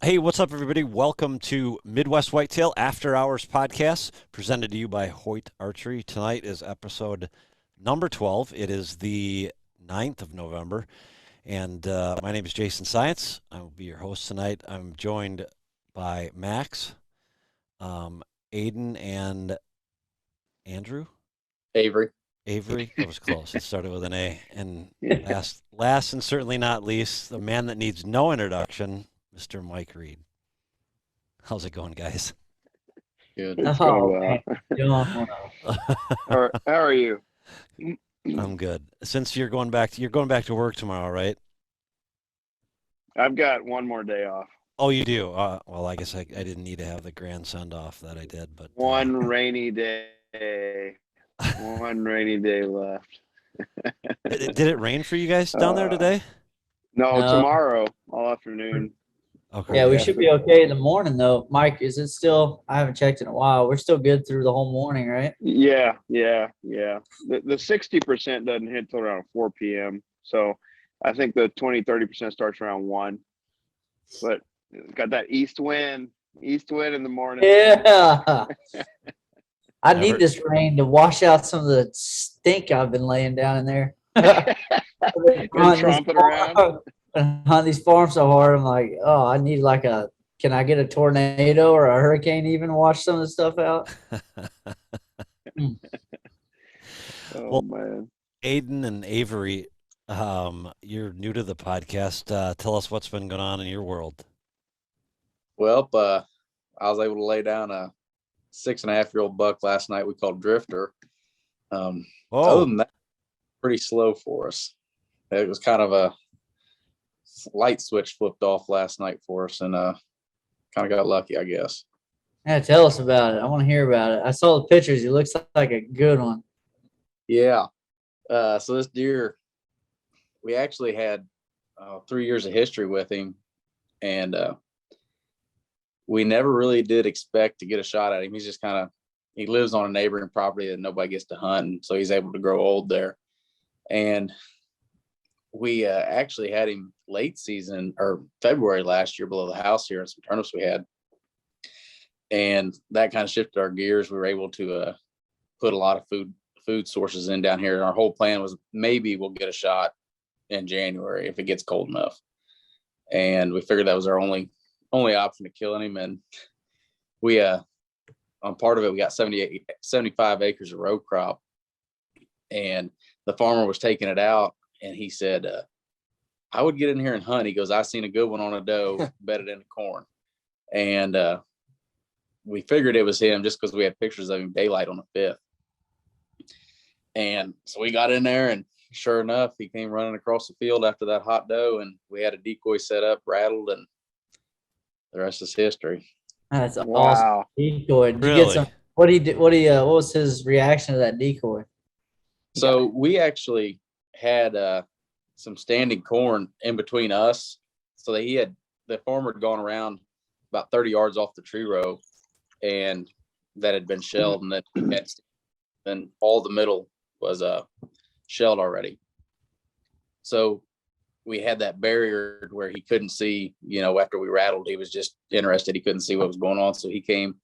Hey, what's up, everybody? Welcome to Midwest Whitetail After Hours Podcast, presented to you by Hoyt Archery. Tonight is episode number 12. It is the 9th of November, and my name is Jason Science. I will be your host tonight. I'm joined by Max, Aiden, and Andrew. Avery. That was close. It started with an A. And last and certainly not least, the man that needs no introduction, Mr. Mike Reed. How's it going, guys? Good. It's going well. How are you? I'm good. Since you're going back to work tomorrow, right? I've got one more day off. Oh, you do? Well, I guess I didn't need to have the grand send off that I did, but one rainy day. One rainy day left. Did it rain for you guys down there today? No, tomorrow, all afternoon. Okay. Yeah, we should be okay in the morning, though. Mike, is it still? I haven't checked in a while. We're still good through the whole morning, right? Yeah. The 60% doesn't hit till around 4 p.m. So I think the 20-30% starts around 1. But it's got that east wind in the morning. Yeah. I need this rain to wash out some of the stink I've been laying down in there. Tromping around. On these farms so hard, I'm like, oh, I need can I get a tornado or a hurricane to even wash some of the stuff out? Well, Man. Aiden and Avery, you're new to the podcast. Tell us what's been going on in your world. Well, I was able to lay down a 6.5-year-old buck last night. We called Drifter. Other than that, pretty slow for us. It was kind of a light switch flipped off last night for us, and kind of got lucky, I guess. Yeah, tell us about it. I want to hear about it. I saw the pictures. It looks like a good one. Yeah. So this deer, we actually had 3 years of history with him, and we never really did expect to get a shot at him. He's just he lives on a neighboring property that nobody gets to hunt, and so he's able to grow old there. And we actually had him late season or February last year below the house here in some turnips we had. And that kind of shifted our gears. We were able to put a lot of food sources in down here. And our whole plan was maybe we'll get a shot in January if it gets cold enough. And we figured that was our only option to killing him. And we, on part of it, we got 75 acres of row crop. And the farmer was taking it out. And he said, I would get in here and hunt. He goes, I seen a good one on a doe, bedded in the corn. And we figured it was him just because we had pictures of him daylight on the 5th. And so we got in there, and sure enough, he came running across the field after that hot doe, and we had a decoy set up, rattled, and the rest is history. That's awesome. Decoy. Did Really? you get some? What was his reaction to that decoy? So we actually had some standing corn in between us. So the farmer had gone around about 30 yards off the tree row, and that had been shelled, and then all the middle was shelled already. So we had that barrier where he couldn't see, after we rattled, he was just interested. He couldn't see what was going on. So he came,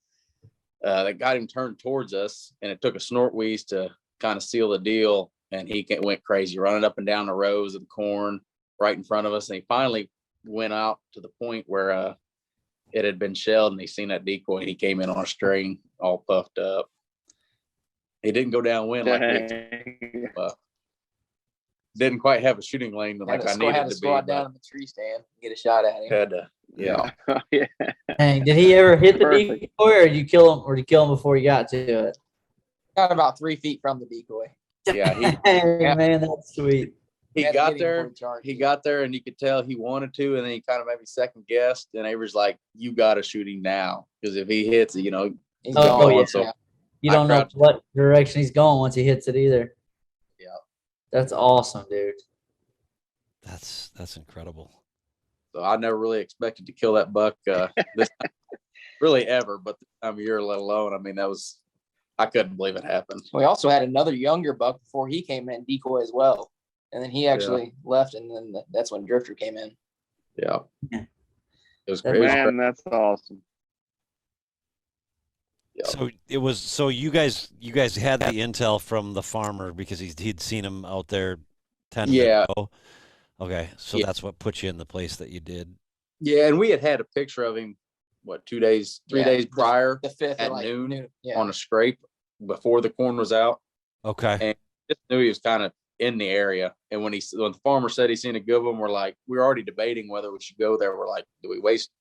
that got him turned towards us, and it took a snort wheeze to kind of seal the deal. And he went crazy, running up and down the rows of the corn right in front of us. And he finally went out to the point where it had been shelled, and he seen that decoy, and he came in on a string all puffed up. He didn't go downwind like we didn't quite have a shooting lane like I needed to be. Squat down in the tree stand and get a shot at him. Had to, yeah. Yeah. Dang, did he ever hit the decoy, or did you kill him before you got to it? Got about 3 feet from the decoy. Yeah, man, that's sweet. He got there, and you could tell he wanted to, and then he kind of maybe second guessed, and Avery's like, you got to shoot him now, because if he hits it, He's Oh, gone. yeah. So You don't know what direction he's going once he hits it either. Yeah. That's awesome, dude. That's incredible. So I never really expected to kill that buck this time, really ever, but this time of year, let alone. I mean, I couldn't believe it happened. We also had another younger buck before he came in, Decoy as well. And then he actually left, and then that's when Drifter came in. Yeah. It was That- crazy. Man, that's awesome. Yeah. So it was. So you guys had the intel from the farmer because he'd seen him out there tending Yeah. to go. Okay, so Yeah. that's what put you in the place that you did. Yeah, and we had a picture of him, what, 2 days, 3 Yeah, days prior The 5th at like noon Yeah. on a scrape before the corn was out. Okay. And just knew he was kind of in the area. And when the farmer said he seen a good one, we're already debating whether we should go there. We're like, do we waste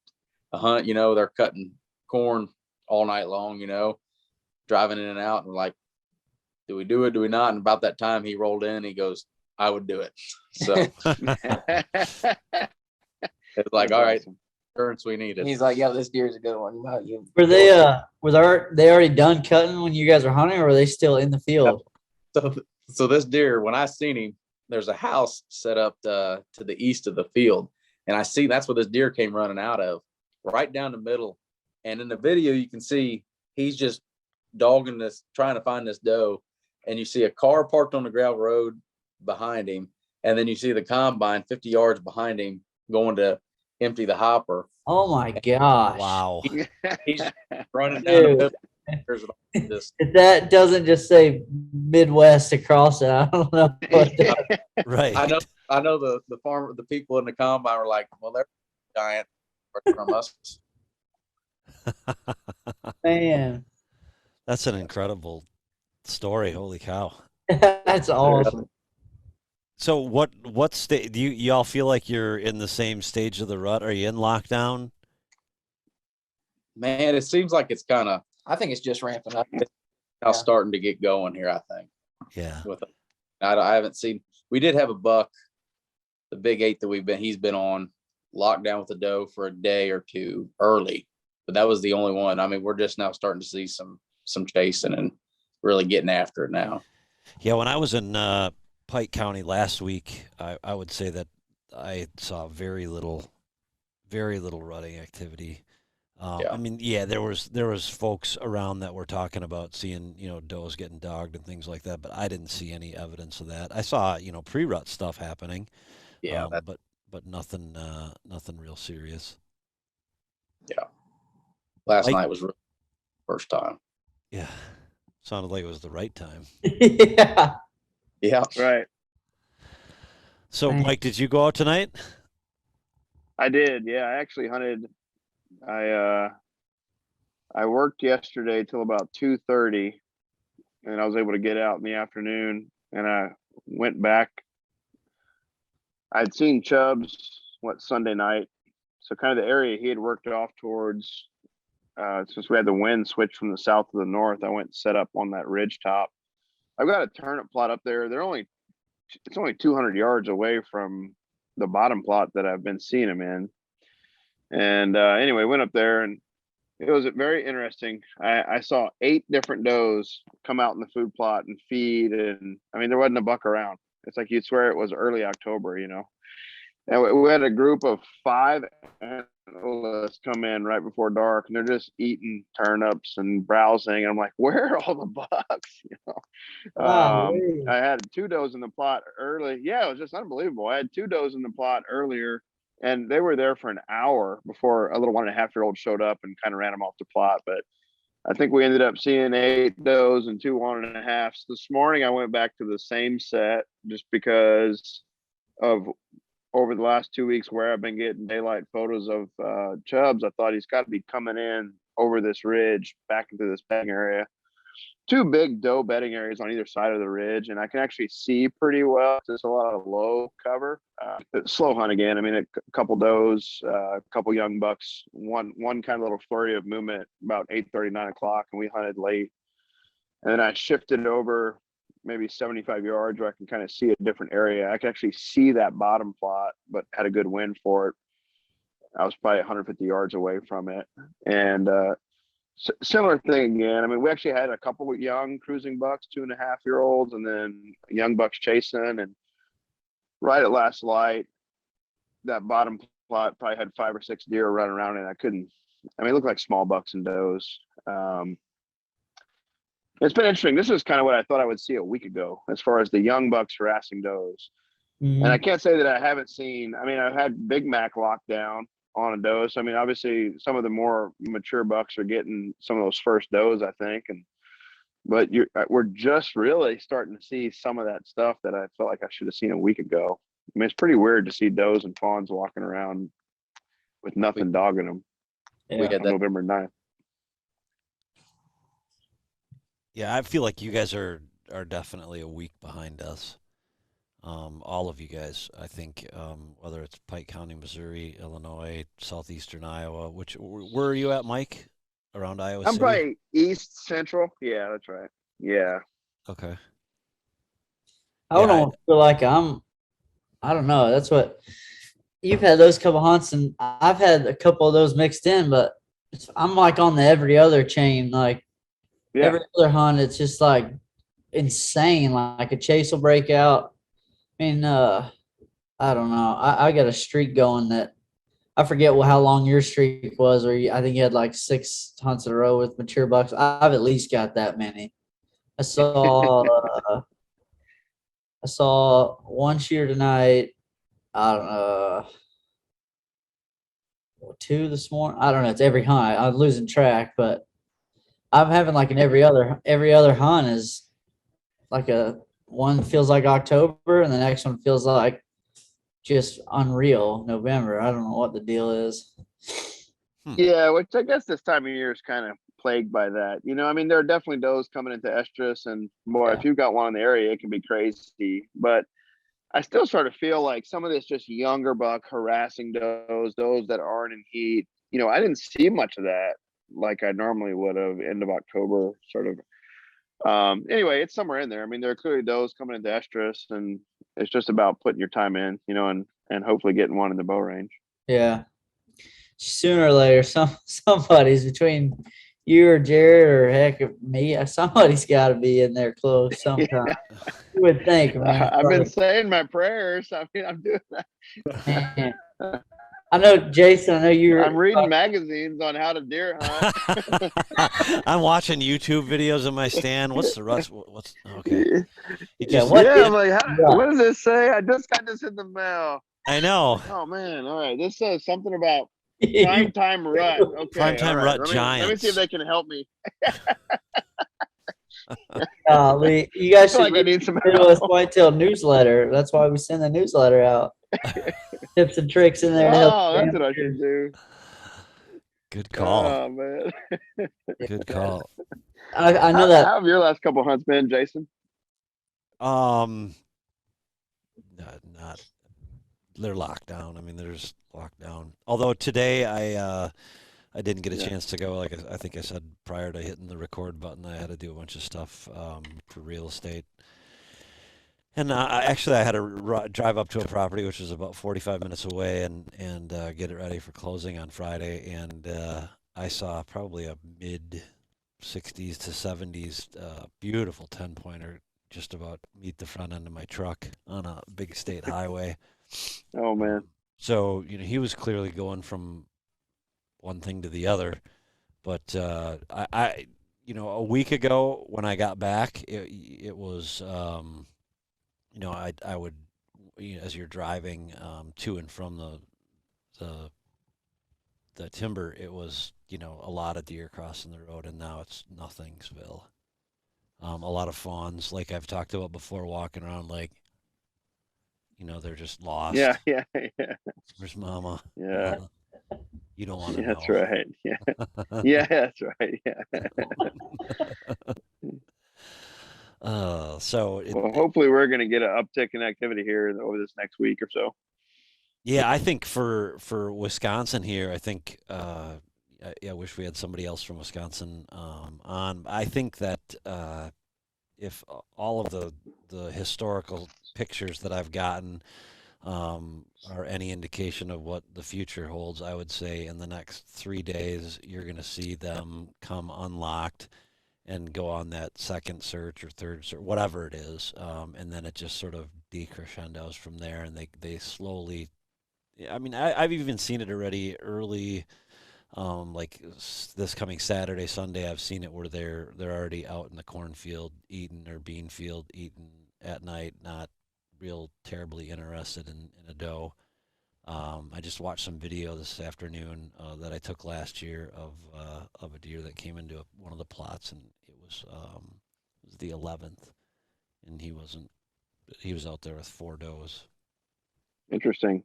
a hunt? You know, they're cutting corn all night long, you know, driving in and out. And we're like, do we do it? Do we not? And about that time he rolled in, he goes, I would do it. So it's like, all right, insurance we needed. He's like, yo, this deer's a good one. You Were they they already done cutting when you guys were hunting, or were they still in the field? So this deer, when I seen him, there's a house set up to the east of the field. And I see that's where this deer came running out of, right down the middle. And in the video, you can see he's just dogging this, trying to find this doe. And you see a car parked on the gravel road behind him. And then you see the combine 50 yards behind him going to empty the hopper. Oh my gosh. Wow. He's running down the Dude. middle. There's this. If that doesn't just say Midwest across it, I don't know what does. Right. I know the farmer, the people in the combine were like, well, they're giant from us. Man. That's an incredible story. Holy cow. That's awesome. So what state do y'all feel like you're in the same stage of the rut? Are you in lockdown? Man, it seems like it's kind of I think it's just ramping up. now starting to get going here, I think. Yeah. I haven't seen, we did have a buck, the big 8 that he's been on lockdown with the doe for a day or two early, but that was the only one. I mean, we're just now starting to see some chasing and really getting after it now. Yeah, when I was in Pike County last week, I would say that I saw very little rutting activity. I mean, yeah, there was folks around that were talking about seeing, does getting dogged and things like that, but I didn't see any evidence of that. I saw, pre-rut stuff happening. Yeah. But nothing real serious. Yeah. Last night was really first time. Yeah. Sounded like it was the right time. Yeah. Yeah. Right. So, Right. Mike, did you go out tonight? I did. Yeah, I actually hunted. I worked yesterday till about 2:30, and I was able to get out in the afternoon. And I went back. I'd seen Chubbs Sunday night, so kind of the area he had worked off towards. Since we had the wind switch from the south to the north, I went and set up on that ridge top. I've got a turnip plot up there. It's only 200 yards away from the bottom plot that I've been seeing them in. And anyway, went up there, and it was very interesting. I saw 8 different does come out in the food plot and feed, and I mean, there wasn't a buck around. It's like you'd swear it was early October, And we had a group of 5 analysts come in right before dark, and they're just eating turnips and browsing. And I'm like, where are all the bucks? I had 2 does in the plot early. Yeah, it was just unbelievable. I had 2 does in the plot earlier, and they were there for an hour before a little 1.5-year-old showed up and kind of ran them off the plot. But I think we ended up seeing 8 does and 2 1.5s. This morning I went back to the same set just because of over the last 2 weeks where I've been getting daylight photos of Chubbs. I thought he's got to be coming in over this ridge back into this bedding area. 2 big doe bedding areas on either side of the ridge, and I can actually see pretty well. There's a lot of low cover. Slow hunt again. I mean, a couple does, a couple young bucks, one kind of little flurry of movement about 8:30, 9 o'clock, and we hunted late. And then I shifted over maybe 75 yards where I can kind of see a different area. I can actually see that bottom plot, but had a good wind for it. I was probably 150 yards away from it. And similar thing again. I mean, we actually had a couple of young cruising bucks, 2.5-year-olds, and then young bucks chasing. And right at last light, that bottom plot probably had 5 or 6 deer running around, and it looked like small bucks and does. It's been interesting. This is kind of what I thought I would see a week ago as far as the young bucks harassing does. Mhm. And I can't say that I haven't seen, I mean, I've had Big Mac locked down, on a doe. So, I mean, obviously some of the more mature bucks are getting some of those first does, I think. But we're just really starting to see some of that stuff that I felt like I should have seen a week ago. I mean, it's pretty weird to see does and fawns walking around with nothing dogging them. We Yeah. had On that. November 9th. Yeah, I feel like you guys are definitely a week behind us. All of you guys, I think, whether it's Pike County, Missouri, Illinois, southeastern Iowa. Where are you at, Mike? Around Iowa I'm City? probably east central. Yeah, that's right. Yeah. Okay. I Yeah, don't feel like I don't know. That's what you've had those couple hunts, and I've had a couple of those mixed in, but I'm like on the every other chain. Like Yeah. every other hunt, it's just like insane. Like a chase will break out. I mean, I don't know. I got a streak going that I forget how long your streak was, or I think you had like 6 hunts in a row with mature bucks. I've at least got that many. I saw I saw one shear tonight. I don't know. 2 this morning. I don't know. It's every hunt. I'm losing track, but I'm having like an every other hunt is like a one feels like October, and the next one feels like just unreal November. I don't know what the deal is. Yeah, which I guess this time of year is kind of plagued by that. You know, I mean, there are definitely does coming into estrus, and boy, Yeah. if you've got one in the area, it can be crazy. But I still sort of feel like some of this just younger buck harassing those that aren't in heat. You know, I didn't see much of that like I normally would have end of October, sort of. Anyway, it's somewhere in there. I mean, there are clearly those coming into estrus, and it's just about putting your time in, you know, and hopefully getting one in the bow range. Yeah. Sooner or later, somebody's between you or Jared or heck me. Somebody's got to be in there close sometime. You would think, man. I've been saying my prayers. I mean, I'm doing Man. that. I know, Jason. I know you're. I'm reading magazines on how to deer hunt. I'm watching YouTube videos in my stand. What's the rust? What's okay? You Yeah, just, what Yeah, is- I'm like, Yeah. what does this say? I just got this in the mail. I know. Oh man, all right. This says something about you- primetime rut. Okay, Primetime all rut Let me see if giants. they can help me. you guys I feel should like I need some Midwest help. Whitetail newsletter. That's why we send the newsletter out. Tips and tricks in there to help. Oh, that's what I should do. Good call. Oh man. Good call. I know that. How have your last couple hunts been, Jason? Not they're locked down. I mean, there's lockdown. Although today I didn't get a chance to go. Like I think I said prior to hitting the record button, I had to do a bunch of stuff for real estate. And I had to drive up to a property which was about 45 minutes away and get it ready for closing on Friday. And I saw probably a mid 60s to 70s beautiful 10-pointer just about meet the front end of my truck on a big state highway. Oh man. So, you know, he was clearly going from one thing to the other. But I you know, a week ago when I got back, it was, you know, I would, you know, as you're driving to and from the timber, it was, you know, a lot of deer crossing the road, and now it's Nothingsville. A lot of fawns, like I've talked about before, walking around like, you know, they're just lost. Yeah. Where's Mama? Yeah. Mama. You don't want to know. That's right. Yeah. Yeah, that's right. Yeah. Well, hopefully we're going to get an uptick in activity here over this next week or so. Yeah, I think for Wisconsin here, I think I wish we had somebody else from Wisconsin on. I think that if all of the historical pictures that I've gotten are any indication of what the future holds, I would say in the next 3 days you're going to see them come unlocked and go on that second search or third search, whatever it is, and then it just sort of decrescendos from there, and they slowly. I mean, I've even seen it already early, like this coming Saturday, Sunday. I've seen it where they're already out in the cornfield eating or bean field eating at night, not real terribly interested in a doe. I just watched some video this afternoon that I took last year of a deer that came into one of the plots, and it was the 11th, and he was out there with 4 does. Interesting.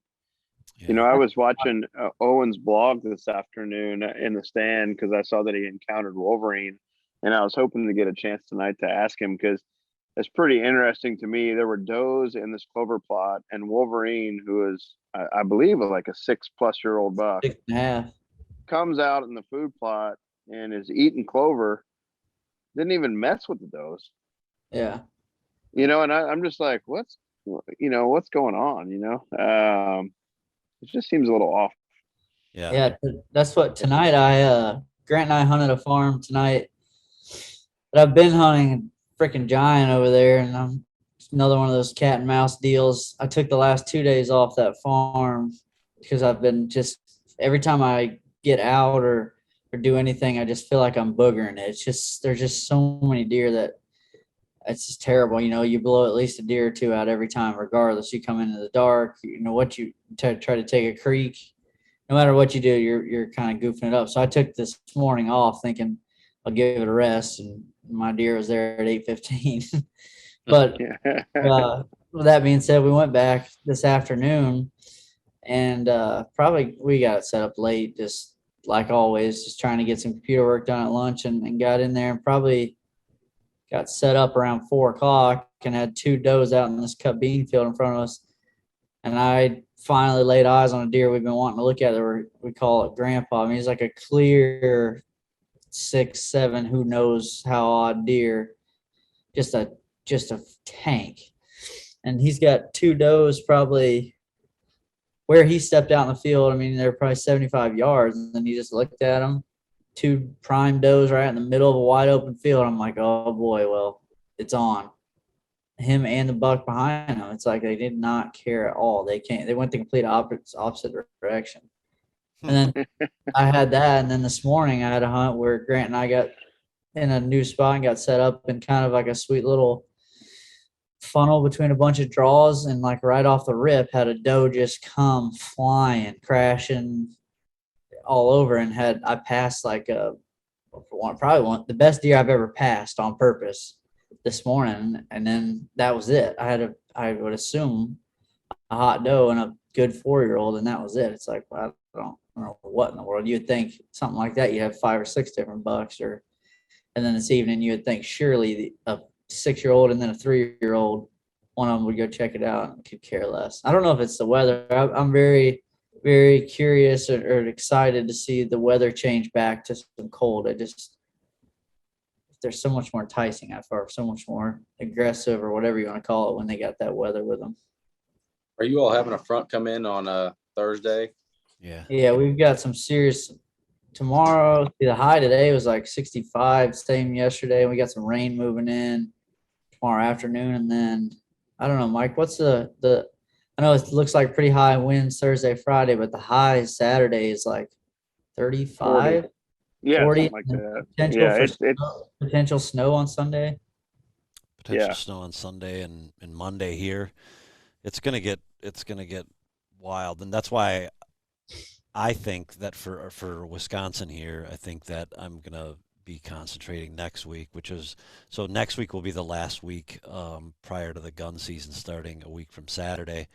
Yeah. I was watching Owen's blog this afternoon in the stand because I saw that he encountered Wolverine, and I was hoping to get a chance tonight to ask him because it's pretty interesting to me. There were does in this clover plot, and Wolverine, who is, I believe, like a 6+ year old buck, 6.5. comes out in the food plot and is eating clover. Didn't even mess with the does, Yeah. and I'm just like, what's going on? It just seems a little off. Yeah. Yeah. That's what tonight Grant and I hunted a farm tonight that I've been hunting a freaking giant over there. And it's another one of those cat and mouse deals. I took the last 2 days off that farm because I've been just, every time I get out or do anything, I just feel like I'm boogering it. It's just, there's just so many deer that it's just terrible. You blow at least a deer or two out every time, regardless. You come into the dark, what you try to take a creek, no matter what you do, you're kind of goofing it up. So I took this morning off thinking I'll give it a rest, and my deer was there at 8:15. But with that being said, we went back this afternoon, and probably we got it set up late, just like always, just trying to get some computer work done at lunch, and got in there and probably got set up around 4 o'clock and had 2 does out in this cut bean field in front of us. And I finally laid eyes on a deer we've been wanting to look at. We call it Grandpa. I mean, he's like a clear 6, 7, who knows how odd deer, just a tank. And he's got 2 does probably where he stepped out in the field. I mean, they're probably 75 yards, and then he just looked at them. 2 prime does right in the middle of a wide open field. I'm like, oh boy, well, it's on. Him and the buck behind him. It's like they did not care at all. They went the complete opposite direction. And then I had that, and then this morning I had a hunt where Grant and I got in a new spot and got set up in kind of like a sweet little funnel between a bunch of draws, and like right off the rip had a doe just come flying, crashing all over, and I passed like probably the best deer I've ever passed on purpose this morning. And then that was it. I would assume a hot doe and a good 4-year-old, and that was it. It's like, well, I don't know what in the world. You'd think something like that, you'd have 5 or 6 different bucks, and then this evening you would think surely a 6-year-old and then a 3-year-old, one of them would go check it out and could care less. I don't know if it's the weather. I'm very, very curious or excited to see the weather change back to some cold. They're so much more enticing, or so much more aggressive, or whatever you want to call it, when they got that weather with them. Are you all having a front come in on Thursday? Yeah, we've got some serious tomorrow. The high today was like 65, same yesterday. We got some rain moving in tomorrow afternoon, and then I don't know, Mike, what's the I know it looks like pretty high winds Thursday, Friday, but the high Saturday is like 35, 40. Yeah, 40, something like that. Potential snow on Sunday. Potential snow on Sunday and Monday here. It's gonna get wild, and that's why I think that for Wisconsin here, I think that I'm gonna be concentrating next week, so next week will be the last week prior to the gun season starting a week from Saturday.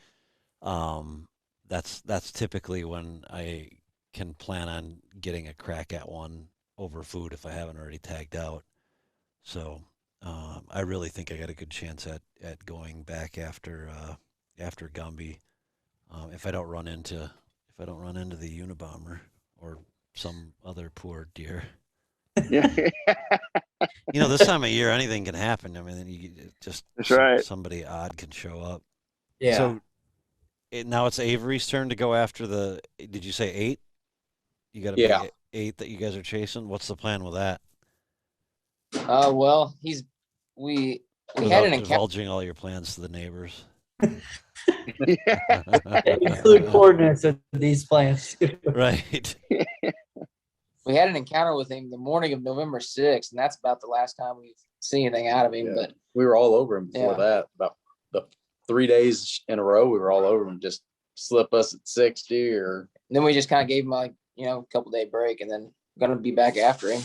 That's typically when I can plan on getting a crack at one over food if I haven't already tagged out. So I really think I got a good chance at going back after Gumby if I don't run into the Unabomber or some other poor deer. Yeah. This time of year anything can happen. I mean, somebody odd can show up. Yeah. So now it's Avery's turn to go after did you say 8? You got a big 8 that you guys are chasing? What's the plan with that? Well, we had an encounter. Divulging all your plans to the neighbors. Include coordinates with these plans. Right. We had an encounter with him the morning of November 6th, and that's about the last time we've seen anything out of him. Yeah. But we were all over him before that. About the 3 days in a row, we were all over him, just slip us at 60 or. And then we just kind of gave him like, a couple day break, and then gonna be back after him.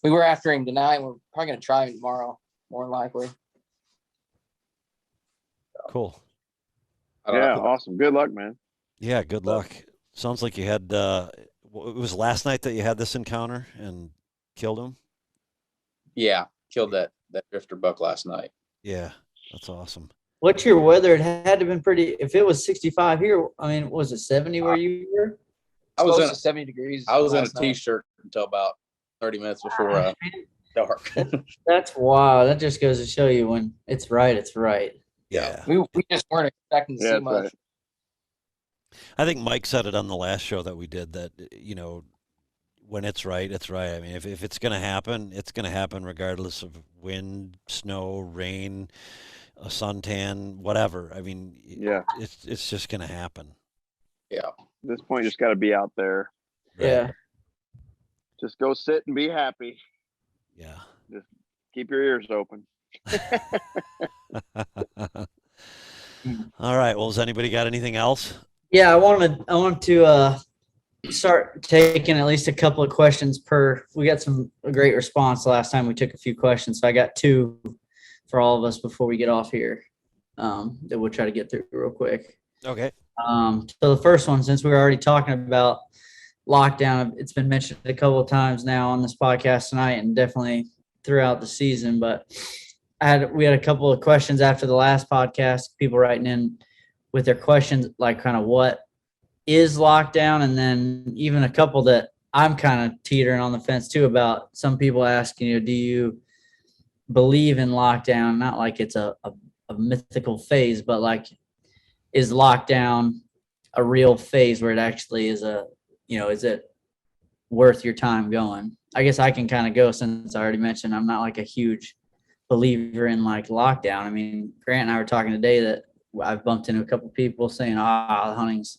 We were after him tonight, and we're probably gonna try him tomorrow, more than likely. Cool. Yeah, awesome. Good luck, man. Yeah, good luck. Sounds like you had, it was last night that you had this encounter and killed him? Yeah, killed that drifter buck last night. Yeah, that's awesome. What's your weather? It had to have been pretty. If it was 65 here, I mean, was it 70 where you were? I was in 70 degrees. I was in a last night. t-shirt until about 30 minutes before dark. That's wild. That just goes to show you when it's right, it's right. Yeah. We just weren't expecting to see much. Right. I think Mike said it on the last show that we did that, when it's right, it's right. I mean, if it's going to happen, it's going to happen regardless of wind, snow, rain, a suntan, whatever. I mean, yeah, it's just going to happen. Yeah. At this point, just got to be out there. Yeah. Just go sit and be happy. Yeah. Just keep your ears open. All right. Well, has anybody got anything else? Yeah, I wanted to start taking at least a couple of questions per. We got a great response the last time we took a few questions, so I got 2 for all of us before we get off here. That we'll try to get through real quick. Okay. So the first one, since we were already talking about lockdown, it's been mentioned a couple of times now on this podcast tonight, and definitely throughout the season. But we had a couple of questions after the last podcast. People writing in with their questions, like kind of what is lockdown, and then even a couple that I'm kind of teetering on the fence too about. Some people asking, do you believe in lockdown? Not like it's a mythical phase, but like, is lockdown a real phase where it actually is is it worth your time going? I guess I can kind of go, since I already mentioned I'm not like a huge believer in like lockdown. I mean, Grant and I were talking today that I've bumped into a couple people saying, the hunting's,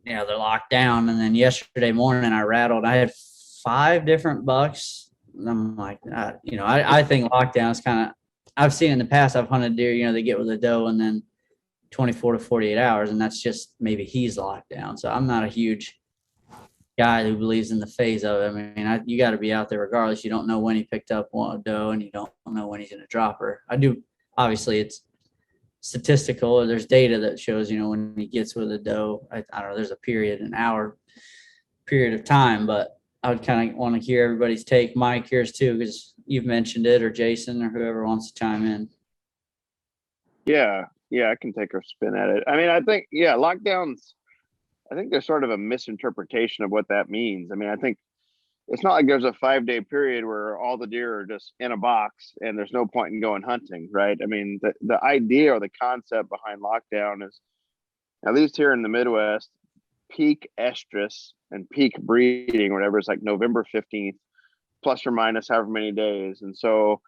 they're locked down. And then yesterday morning I had 5 different bucks. And I'm like, I think lockdown is kind of, I've seen in the past, I've hunted deer, they get with a doe and then 24 to 48 hours. And that's just, maybe he's locked down. So I'm not a huge guy who believes in the phase of it. I mean, you got to be out there regardless. You don't know when he picked up a doe, and you don't know when he's going to drop her. I do. Obviously, it's statistical, or there's data that shows, when he gets with a doe. I don't know. There's an hour period of time, but I would kind of want to hear everybody's take. Mike, yours too, because you've mentioned it, or Jason, or whoever wants to chime in. Yeah, I can take a spin at it. I mean, I think, lockdowns, I think there's sort of a misinterpretation of what that means. I mean, I think it's not like there's a 5-day period where all the deer are just in a box and there's no point in going hunting, right? I mean, the idea or the concept behind lockdown is, at least here in the Midwest, peak estrus and peak breeding, whatever, is like November 15th, plus or minus however many days. And so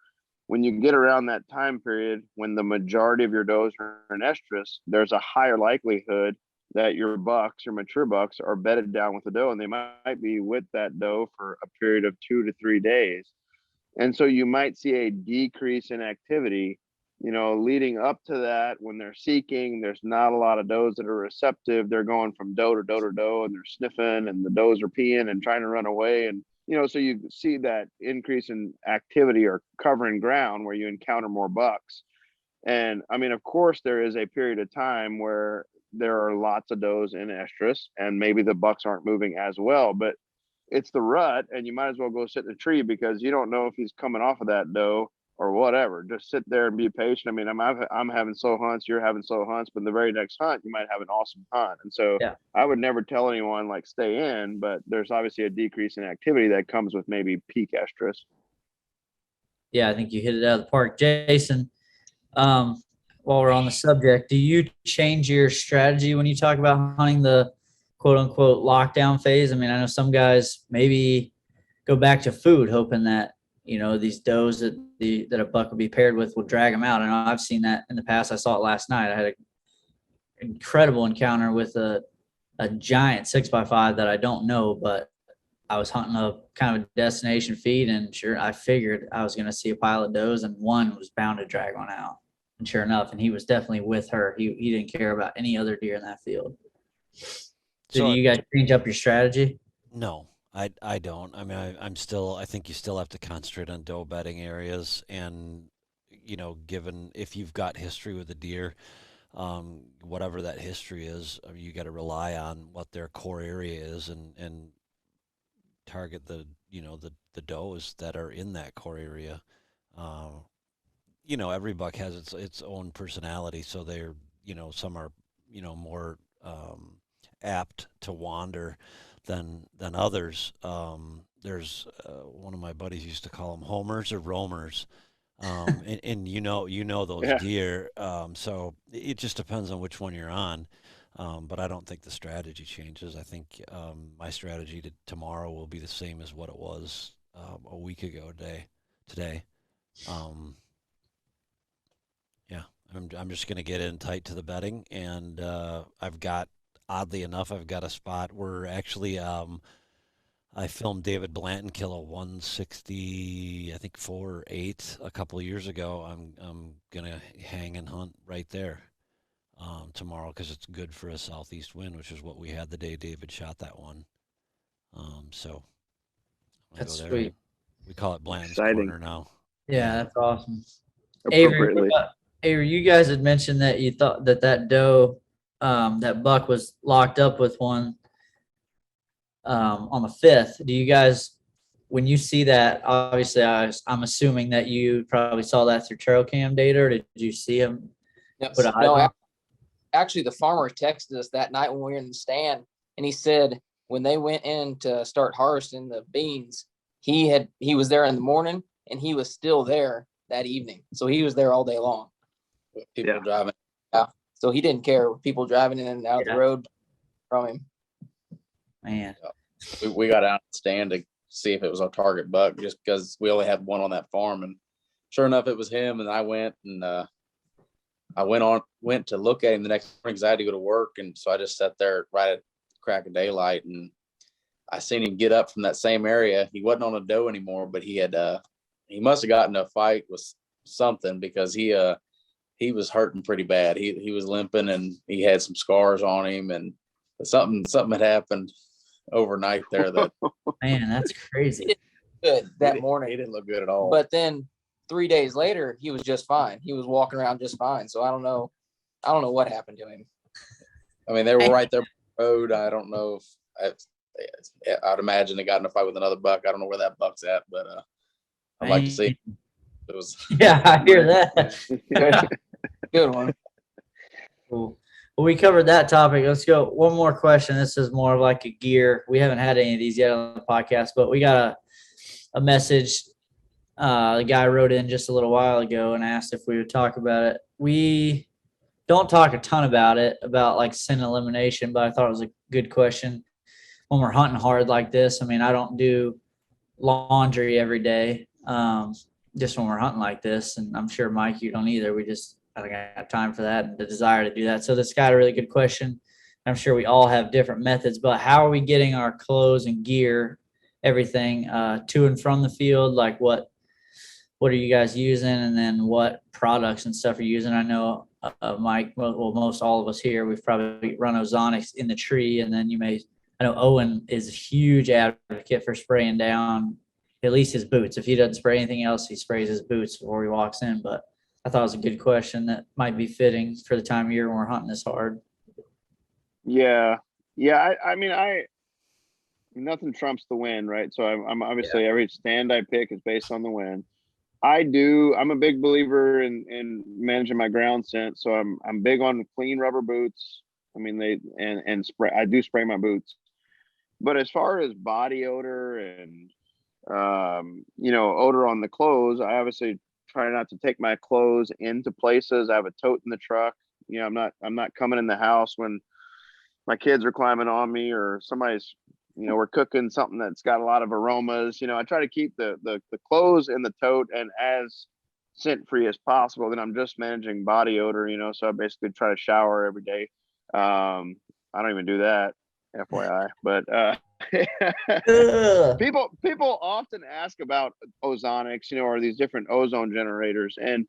when you get around that time period, when the majority of your does are in estrus, there's a higher likelihood that your mature bucks are bedded down with a doe, and they might be with that doe for a period of 2 to 3 days. And so you might see a decrease in activity, leading up to that. When they're seeking, there's not a lot of does that are receptive. They're going from doe to doe to doe, and they're sniffing, and the does are peeing and trying to run away. And, so you see that increase in activity or covering ground where you encounter more bucks. And I mean, of course, there is a period of time where there are lots of does in estrus, and maybe the bucks aren't moving as well, but it's the rut, and you might as well go sit in a tree, because you don't know if he's coming off of that doe or whatever. Just sit there and be patient. I mean, I'm having slow hunts, you're having slow hunts, but the very next hunt, you might have an awesome hunt. And so I would never tell anyone like stay in, but there's obviously a decrease in activity that comes with maybe peak estrus. Yeah, I think you hit it out of the park. Jason, while we're on the subject, do you change your strategy when you talk about hunting the quote unquote lockdown phase? I mean, I know some guys maybe go back to food, hoping that, these does that a buck will be paired with will drag them out. I know I've seen that in the past. I saw it last night. I had an incredible encounter with a giant 6x5 that I don't know, but I was hunting a kind of a destination feed, and sure, I figured I was going to see a pile of does, and one was bound to drag one out. sure enough, and he was definitely with her. He didn't care about any other deer in that field. Did So you guys change up your strategy? no, I don't. I mean, I think you still have to concentrate on doe bedding areas, and given if you've got history with a deer, whatever that history is, you got to rely on what their core area is, and target the does that are in that core area. Uh, every buck has its own personality, so they're some are more apt to wander than others. There's one of my buddies used to call them homers or roamers. And those Yeah. deer. So it just depends on which one you're on. But I don't think the strategy changes. I think my strategy tomorrow will be the same as what it was a week ago today. Um, yeah, I'm just gonna get in tight to the bedding, and oddly enough, I've got a spot where actually I filmed David Blanton kill a 160, I think 4.8 a couple of years ago. I'm gonna hang and hunt right there tomorrow because it's good for a southeast wind, which is what we had the day David shot that one. So I'm gonna That's go there. sweet. We call it Blanton's Exciting. Corner now. Yeah, that's awesome. Avery, Appropriately. Avery, you guys had mentioned that you thought that doe, that buck was locked up with one on the 5th. Do you guys, when you see that, obviously I'm assuming that you probably saw that through trail cam data, or did you see him Yes. put a hide No, on? actually, the farmer texted us that night when we were in the stand, and he said when they went in to start harvesting the beans, he was there in the morning, and he was still there that evening. So he was there all day long. People Yeah. driving. Yeah. So he didn't care with people driving in and out of the Yeah. road from him. Man, We got out the stand to see if it was our target buck, just because we only had one on that farm, and sure enough, it was him. And I went to look at him the next morning because I had to go to work, and so I just sat there right at crack of daylight, and I seen him get up from that same area. He wasn't on a doe anymore, but he must have gotten in a fight with something, because he was hurting pretty bad. He was limping, and he had some scars on him, and something had happened overnight there that man, that's crazy. Good that he morning. didn't look good at all. But then 3 days later, he was just fine. He was walking around just fine. So I don't know what happened to him. I mean, they were right there on the road. I don't know if I'd imagine they got in a fight with another buck. I don't know where that buck's at, but I'd like to see. It was Yeah, I hear that. Good one. Cool. Well, we covered that topic. Let's go. One more question. This is more of like a gear. We haven't had any of these yet on the podcast, but we got a message. The guy wrote in just a little while ago and asked if we would talk about it. We don't talk a ton about it, about like sin elimination, but I thought it was a good question when we're hunting hard like this. I mean, I don't do laundry every day, just when we're hunting like this. And I'm sure, Mike, you don't either. I don't have time for that and the desire to do that. So this got a really good question. I'm sure we all have different methods, but how are we getting our clothes and gear, everything, to and from the field? Like what are you guys using? And then what products and stuff are you using? I know Mike, well, most all of us here, we've probably run ozonics in the tree. And then I know Owen is a huge advocate for spraying down at least his boots. If he doesn't spray anything else, he sprays his boots before he walks in. But I thought it was a good question that might be fitting for the time of year when we're hunting this hard. Yeah. I mean, nothing trumps the wind, right? So I'm obviously every stand I pick is based on the wind. I'm a big believer in managing my ground scent. So I'm big on clean rubber boots. I mean, and spray. I do spray my boots. But as far as body odor and odor on the clothes, I obviously try not to take my clothes into places. I have a tote in the truck. I'm not coming in the house when my kids are climbing on me or somebody's, we're cooking something that's got a lot of aromas. I try to keep the clothes in the tote and as scent free as possible. Then I'm just managing body odor, so I basically try to shower every day. I don't even do that, FYI, but people often ask about ozonics, or these different ozone generators. And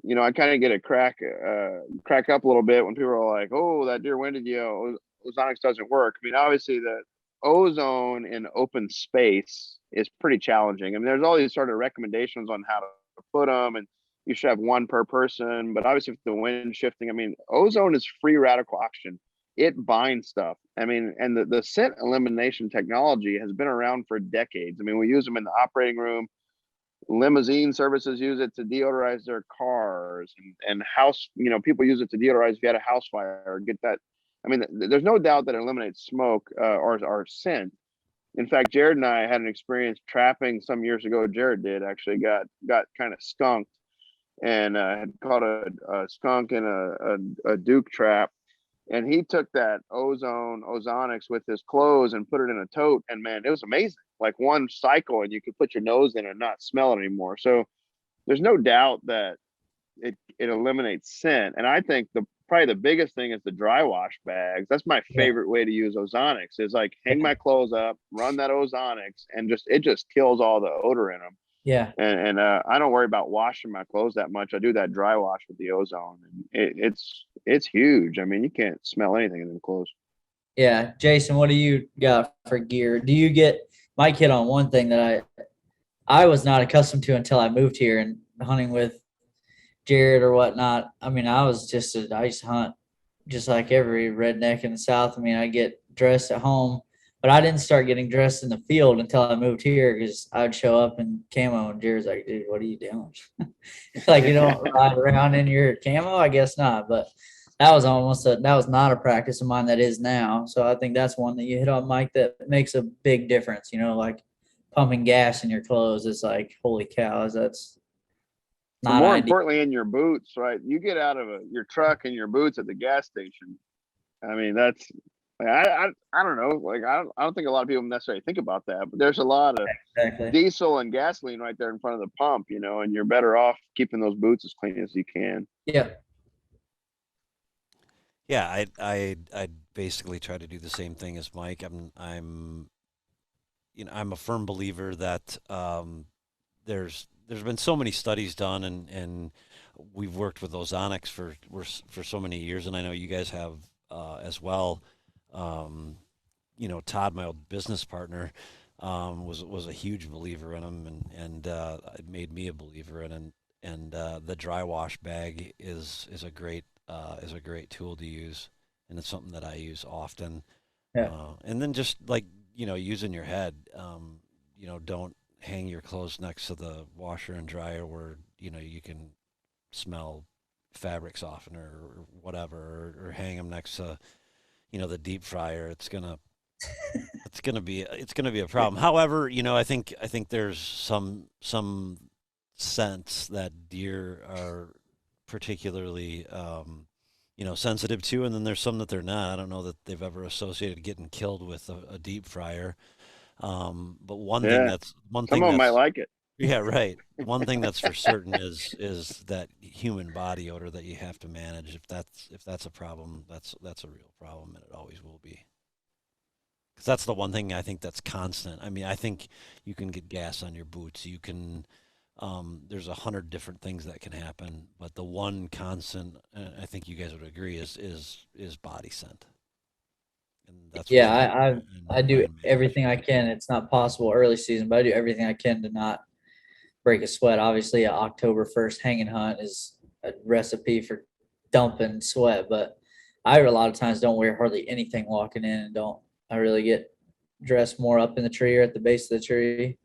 I kind of get a crack up a little bit when people are like, "Oh, that deer winded you. Ozonics doesn't work." I mean, obviously the ozone in open space is pretty challenging. I mean, there's all these sort of recommendations on how to put them, and you should have one per person. But obviously, if the wind shifting, I mean, ozone is free radical oxygen. It binds stuff. I mean, and the scent elimination technology has been around for decades. I mean, we use them in the operating room. Limousine services use it to deodorize their cars, and house, people use it to deodorize if you had a house fire or get that. I mean, there's no doubt that it eliminates smoke or scent. In fact, Jared and I had an experience trapping some years ago. Jared did actually got kind of skunked, and had caught a skunk in a Duke trap. And he took that ozonics with his clothes and put it in a tote. And man, it was amazing. Like one cycle and you could put your nose in and not smell it anymore. So there's no doubt that it eliminates scent. And I think probably the biggest thing is the dry wash bags. That's my favorite way to use ozonics, is like hang my clothes up, run that ozonics, and it just kills all the odor in them. Yeah. And I don't worry about washing my clothes that much. I do that dry wash with the ozone, and it's huge. I mean, you can't smell anything in the clothes. Yeah. Jason, what do you got for gear? Do you Mike hit on one thing that I was not accustomed to until I moved here and hunting with Jared or whatnot. I mean, I was just a ice hunt, just like every redneck in the South. I mean, I get dressed at home, but I didn't start getting dressed in the field until I moved here, because I'd show up in camo and Jared's like, "Dude, what are you doing?" Like, you don't ride around in your camo? I guess not. But that was not a practice of mine that is now. So I think that's one that you hit on, Mike, that makes a big difference. Like pumping gas in your clothes is like, holy cows, that's not more ideal. importantly, in your boots, right? You get out of your truck and your boots at the gas station. I mean, that's I don't know. Like, I don't think a lot of people necessarily think about that, but there's a lot of diesel and gasoline right there in front of the pump, and you're better off keeping those boots as clean as you can. Yeah. Yeah, I basically try to do the same thing as Mike. I'm a firm believer that there's been so many studies done, and we've worked with ozonics for so many years, and I know you guys have as well. Todd, my old business partner, was a huge believer in them, and it made me a believer in it. And the dry wash bag is a great tool to use, and it's something that I use often. Yeah. And then just like using your head, don't hang your clothes next to the washer and dryer where you can smell fabric softener or whatever, or hang them next to the deep fryer. It's gonna be a problem. However, I think there's some scents that deer are particularly sensitive to, and then there's some that they're not. I don't know that they've ever associated getting killed with a deep fryer. But one thing that's some of them might like it. Yeah, right. One thing that's for certain is that human body odor that you have to manage. If that's a problem, that's a real problem, and it always will be. Because that's the one thing I think that's constant. I mean, I think you can get gas on your boots. You can. There's 100 different things that can happen, but the one constant, I think you guys would agree, is body scent. And that's I do everything I can. It's not possible early season, but I do everything I can to not break a sweat. Obviously, an October 1st hanging hunt is a recipe for dumping sweat, but I a lot of times don't wear hardly anything walking in, and I really get dressed more up in the tree or at the base of the tree,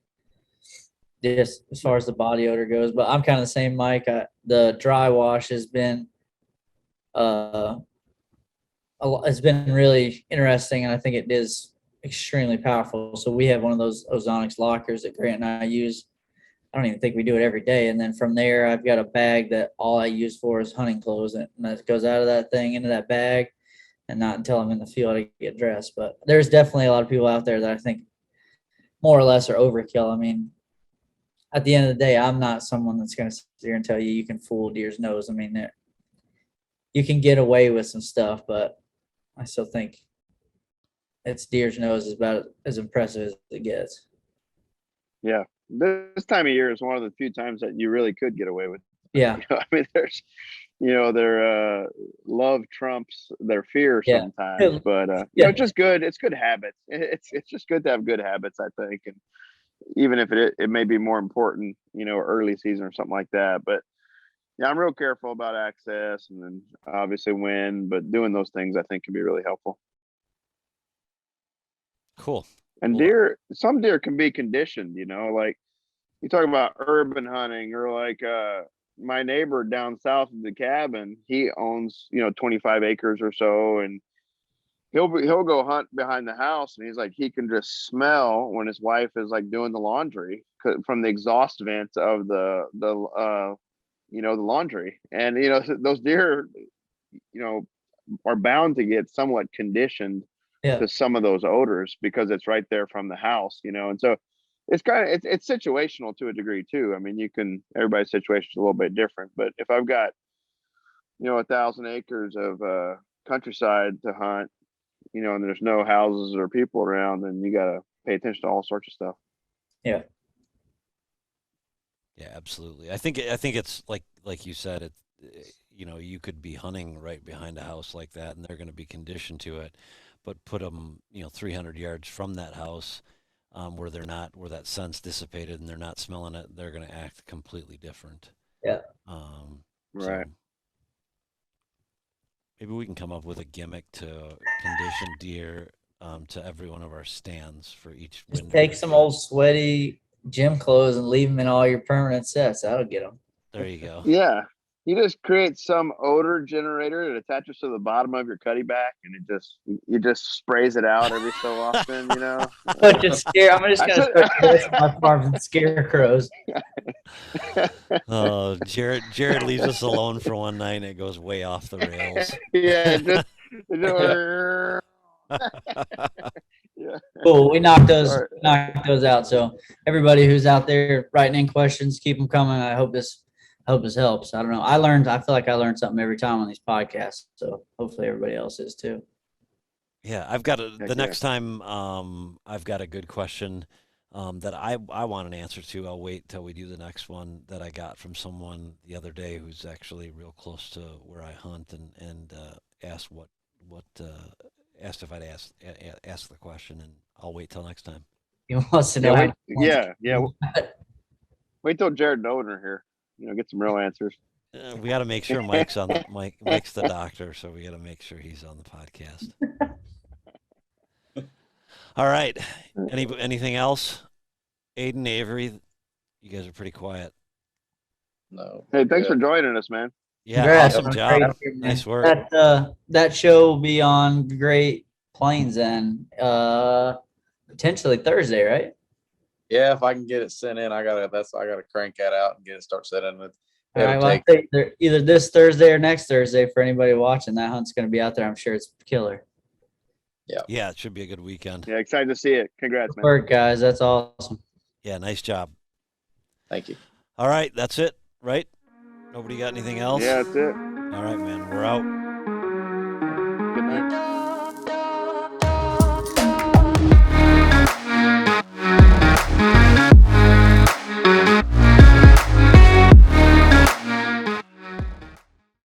just as far as the body odor goes. But I'm kind of the same, Mike. The dry wash has been it's been really interesting, and I think it is extremely powerful. So we have one of those ozonics lockers that Grant and I use. I don't even think we do it every day. And then from there, I've got a bag that all I use for is hunting clothes, and that goes out of that thing into that bag, and not until I'm in the field I get dressed. But there's definitely a lot of people out there that I think more or less are overkill. I mean, at the end of the day, I'm not someone that's going to sit here and tell you can fool deer's nose. I mean, you can get away with some stuff, but I still think it's deer's nose is about as impressive as it gets. Yeah. This time of year is one of the few times that you really could get away with Yeah. I mean, there's, their love trumps their fear Yeah. sometimes, but Yeah. it's just good. It's good habits. It's just good to have good habits, I think, and even if it may be more important, early season or something like that. But yeah, I'm real careful about access and then obviously wind, but doing those things I think can be really helpful. Cool. And some deer can be conditioned, like you talk about urban hunting or like my neighbor down south of the cabin, he owns, 25 acres or so, and he'll go hunt behind the house, and he's like, he can just smell when his wife is like doing the laundry from the exhaust vents of the laundry. And those deer, are bound to get somewhat conditioned Yeah. to some of those odors because it's right there from the house, and so it's it's situational to a degree too. I mean, everybody's situation is a little bit different, but if I've got 1,000 acres of countryside to hunt, and there's no houses or people around, then you got to pay attention to all sorts of stuff. Yeah. Yeah, absolutely. I think it's like you said, you could be hunting right behind a house like that, and they're going to be conditioned to it, but put them 300 yards from that house, where that scent's dissipated and they're not smelling it, they're going to act completely different. Yeah. Right. So maybe we can come up with a gimmick to condition deer to every one of our stands for each Just window. take some old sweaty gym clothes and leave them in all your permanent sets. That'll get them. There you go. Yeah. You just create some odor generator that attaches to the bottom of your cutty back, and it just sprays it out every so often, I'm just gonna start my farms and scarecrows. Oh, Jared leaves us alone for one night and it goes way off the rails. Yeah, yeah. Cool. We knocked those out. So everybody who's out there writing in questions, keep them coming. I hope this helps. I don't know. I feel like I learned something every time on these podcasts. So hopefully everybody else is too. Yeah, I've got the next time I've got a good question that I want an answer to. I'll wait till we do the next one that I got from someone the other day who's actually real close to where I hunt and asked asked if I'd ask the question, and I'll wait till next time. He wants to know. Wait till Jared Doder here. Get some real answers. We got to make sure Mike's the doctor, so we got to make sure he's on the podcast. All right. Anything else? Aiden, Avery, you guys are pretty quiet. No. Hey, thanks for joining us, man. Yeah, Congrats. awesome job. Nice work. That show will be on Great Plains and potentially Thursday, right? Yeah, if I can get it sent in, I gotta crank that out and get it start sending with. All right, well, either this Thursday or next Thursday for anybody watching. That hunt's going to be out there. I'm sure it's killer. Yeah, it should be a good weekend. Yeah, excited to see it. Congrats, man. Good work, guys. That's awesome. Yeah, nice job. Thank you. All right, that's it, right? Nobody got anything else? Yeah, that's it. All right, man. We're out.